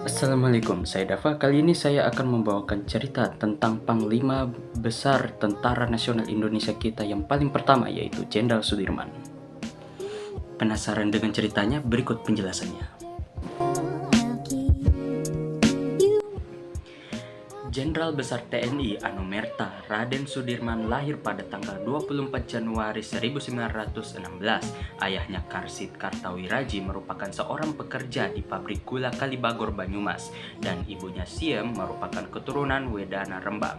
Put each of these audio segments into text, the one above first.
Assalamualaikum, saya Dava. Kali ini saya akan membawakan cerita tentang Panglima Besar Tentara Nasional Indonesia kita yang paling pertama, yaitu Jenderal Sudirman. Penasaran dengan ceritanya? Berikut penjelasannya. Jenderal Besar TNI Anumerta Raden Sudirman lahir pada tanggal 24 Januari 1916. Ayahnya Karsid Kartawiraji merupakan seorang pekerja di pabrik gula Kalibagor Banyumas dan ibunya Siem merupakan keturunan Wedana Rembang.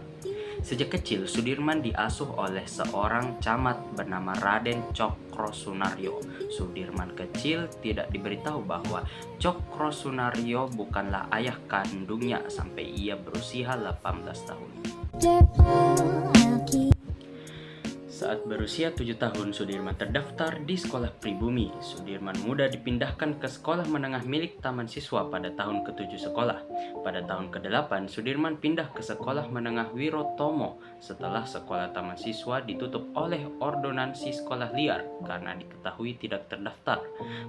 Sejak kecil, Sudirman diasuh oleh seorang camat bernama Raden Cokrosunaryo. Sudirman kecil tidak diberitahu bahwa Cokrosunaryo bukanlah ayah kandungnya sampai ia berusia 18 tahun. Saat berusia 7 tahun, Sudirman terdaftar di sekolah pribumi. Sudirman muda dipindahkan ke sekolah menengah milik Taman Siswa pada tahun ke-7 sekolah. Pada tahun ke-8, Sudirman pindah ke sekolah menengah Wirotomo setelah sekolah Taman Siswa ditutup oleh ordonansi sekolah liar karena diketahui tidak terdaftar.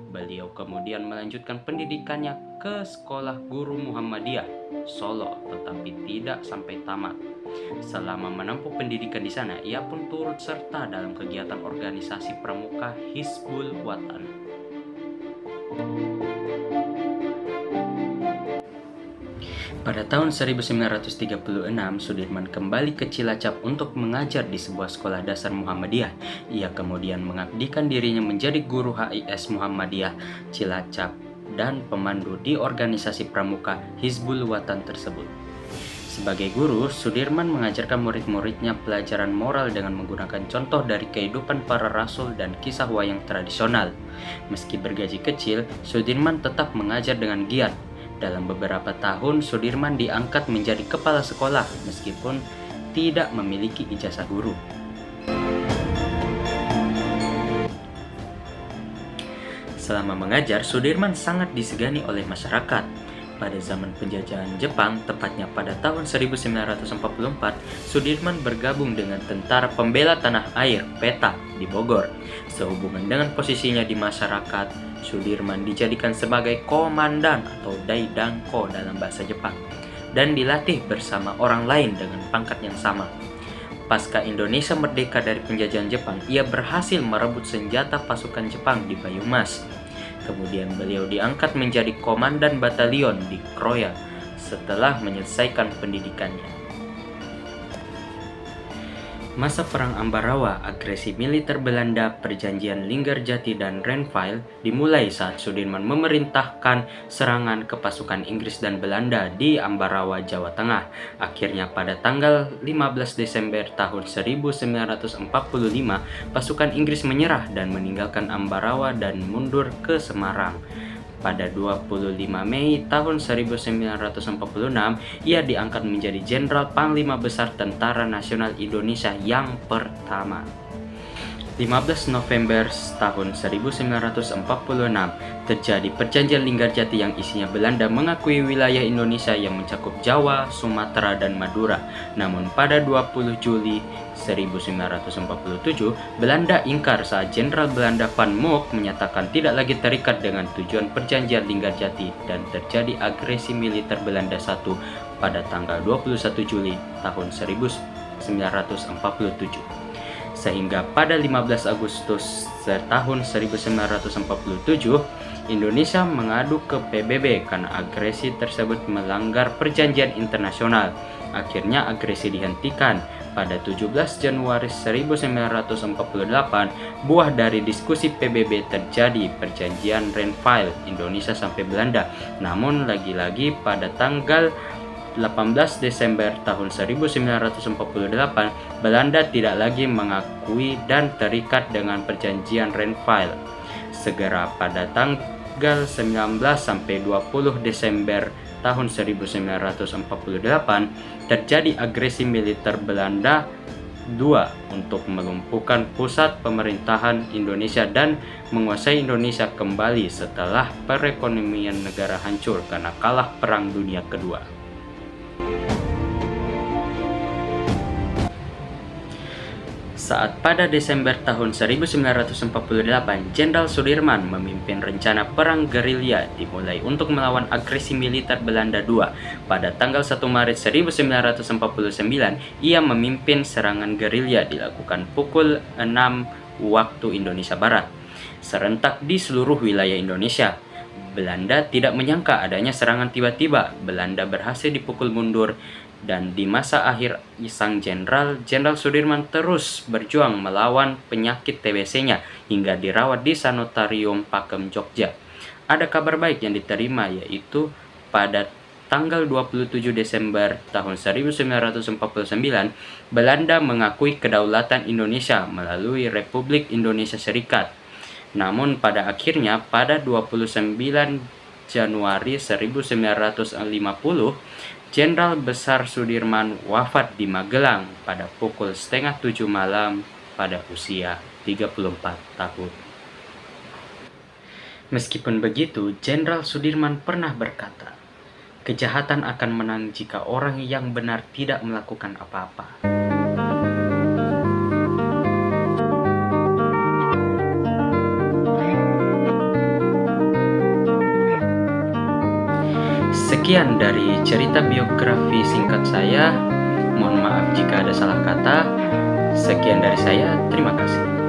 Beliau kemudian melanjutkan pendidikannya ke Sekolah Guru Muhammadiyah, Solo, tetapi tidak sampai tamat. Selama menempuh pendidikan di sana, ia pun turut serta dalam kegiatan organisasi pramuka Hizbul Wathan. Pada tahun 1936, Sudirman kembali ke Cilacap untuk mengajar di sebuah sekolah dasar Muhammadiyah. Ia kemudian mengabdikan dirinya menjadi guru HIS Muhammadiyah Cilacap dan pemandu di organisasi pramuka Hizbul Wathan tersebut. Sebagai guru, Sudirman mengajarkan murid-muridnya pelajaran moral dengan menggunakan contoh dari kehidupan para rasul dan kisah wayang tradisional. Meski bergaji kecil, Sudirman tetap mengajar dengan giat. Dalam beberapa tahun, Sudirman diangkat menjadi kepala sekolah meskipun tidak memiliki ijazah guru. Selama mengajar, Sudirman sangat disegani oleh masyarakat. Pada zaman penjajahan Jepang, tepatnya pada tahun 1944, Sudirman bergabung dengan Tentara Pembela Tanah Air (PETA) di Bogor. Sehubungan dengan posisinya di masyarakat, Sudirman dijadikan sebagai komandan atau Daidanko dalam bahasa Jepang dan dilatih bersama orang lain dengan pangkat yang sama. Pasca Indonesia merdeka dari penjajahan Jepang, ia berhasil merebut senjata pasukan Jepang di Banyumas. Kemudian beliau diangkat menjadi komandan batalion di Kroya setelah menyelesaikan pendidikannya. Masa Perang Ambarawa, agresi militer Belanda, perjanjian Linggarjati dan Renville dimulai saat Sudirman memerintahkan serangan ke pasukan Inggris dan Belanda di Ambarawa, Jawa Tengah. Akhirnya pada tanggal 15 Desember tahun 1945, pasukan Inggris menyerah dan meninggalkan Ambarawa dan mundur ke Semarang. Pada 25 Mei tahun 1946, ia diangkat menjadi Jenderal Panglima Besar Tentara Nasional Indonesia yang pertama. 15 November tahun 1946, terjadi perjanjian Linggarjati yang isinya Belanda mengakui wilayah Indonesia yang mencakup Jawa, Sumatera, dan Madura. Namun pada 20 Juli 1947, Belanda ingkar saat Jenderal Belanda Van Mook menyatakan tidak lagi terikat dengan tujuan perjanjian Linggarjati dan terjadi agresi militer Belanda I pada tanggal 21 Juli tahun 1947. Sehingga pada 15 Agustus tahun 1947, Indonesia mengadu ke PBB karena agresi tersebut melanggar perjanjian internasional. Akhirnya agresi dihentikan. Pada 17 Januari 1948, buah dari diskusi PBB terjadi perjanjian Renville Indonesia sampai Belanda. Namun lagi-lagi pada tanggal 18 Desember tahun 1948, Belanda tidak lagi mengakui dan terikat dengan perjanjian Renville. Segera pada tanggal 19 sampai 20 Desember tahun 1948, terjadi agresi militer Belanda II untuk melumpuhkan pusat pemerintahan Indonesia dan menguasai Indonesia kembali setelah perekonomian negara hancur karena kalah Perang Dunia Kedua. saat pada Desember tahun 1948, Jenderal Sudirman memimpin rencana perang gerilya dimulai untuk melawan agresi militer Belanda II. Pada tanggal 1 Maret 1949, ia memimpin serangan gerilya dilakukan pukul 6 waktu Indonesia Barat, serentak di seluruh wilayah Indonesia. Belanda tidak menyangka adanya serangan tiba-tiba. Belanda berhasil dipukul mundur, dan di masa akhir Jenderal Sudirman terus berjuang melawan penyakit TBC-nya hingga dirawat di Sanitarium Pakem, Jogja. Ada kabar baik yang diterima, yaitu pada tanggal 27 Desember tahun 1949, Belanda mengakui kedaulatan Indonesia melalui Republik Indonesia Serikat. Namun pada akhirnya pada 29 Januari 1950, Jenderal Besar Sudirman wafat di Magelang pada pukul 6:30 malam pada usia 34 tahun. Meskipun begitu, Jenderal Sudirman pernah berkata, "Kejahatan akan menang jika orang yang benar tidak melakukan apa-apa." Sekian dari cerita biografi singkat saya. Mohon maaf jika ada salah kata. Sekian dari saya. Terima kasih.